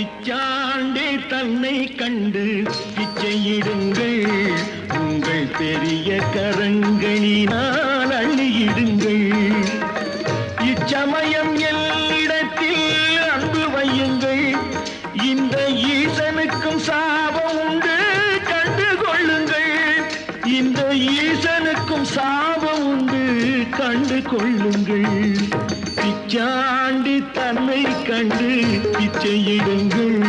பிச்சாண்டே தன்னை கண்டு பிச்சையிடுங்கள், உங்கள் பெரிய கரங்களினால் அள்ளியிடுங்கள். இச்சமயம் என்னிடத்தில் அன்பு வையுங்கள், இந்த ஈசனுக்கும் சாபம் உண்டு கண்டு கொள்ளுங்கள். இந்த ஈசனுக்கும் சாபம் உண்டு கண்டு கொள்ளுங்கள். பிச்சாண்டி தன்னை கண்டு பிச்சையிடுங்கள்,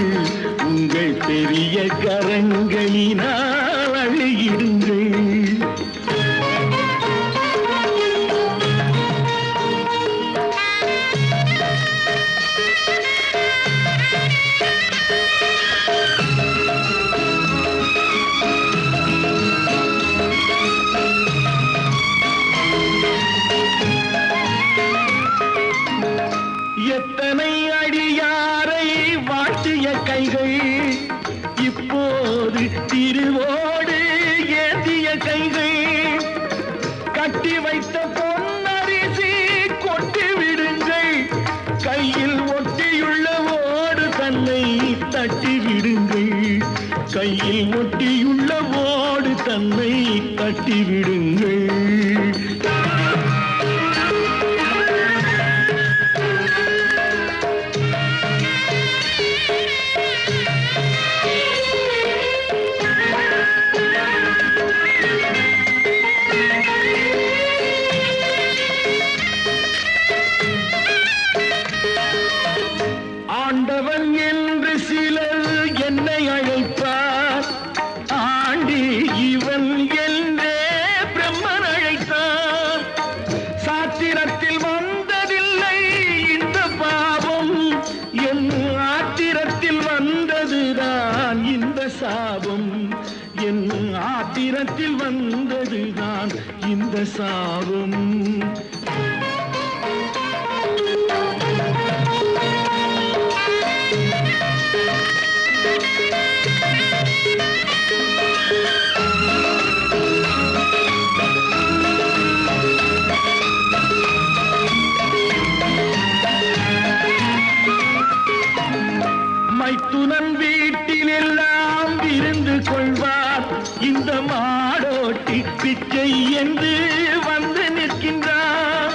உங்கள் பெரிய கரங்களினால் அள்ளியிடுங்கள். எத்தனை அடியாரை வாழ்த்திய கைகள், இப்போது திருவோடு ஏந்திய கைகள். கட்டி வைத்த பொன்னரிசி கொட்டி விடுங்கள், கையில் ஒட்டியுள்ள ஓடு தன்னை தட்டி விடுங்கள். கையில் ஒட்டியுள்ள ஓடு தன்னை தட்டி விடுங்கள். ஆண்டவன் என்று சிலர் என்னை அழைப்பார், ஆண்டி இவன் என்றே பிரம்மன் அழைத்தார். சாத்திரத்தில் வந்ததில்லை இந்த பாவம், என் ஆத்திரத்தில் வந்ததுதான் இந்த சாபம். என் ஆத்திரத்தில் வந்ததுதான் இந்த சாபம். மைத்துனன் வீட்டில் எல்லாம் விருந்து கொள்வார், இந்த மாடோட்டி பிச்சை என்று வந்து நிற்கின்றார்.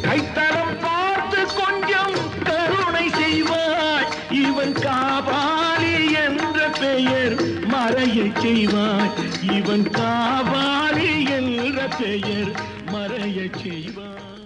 கைத்தரம் பார்த்து கொஞ்சம் கருணை செய்வாய், இவன் காபாலி என்ற பெயர் மறைய செய்வாய். இவன் காபாலி என்ற பெயர் மறைய செய்வாய்.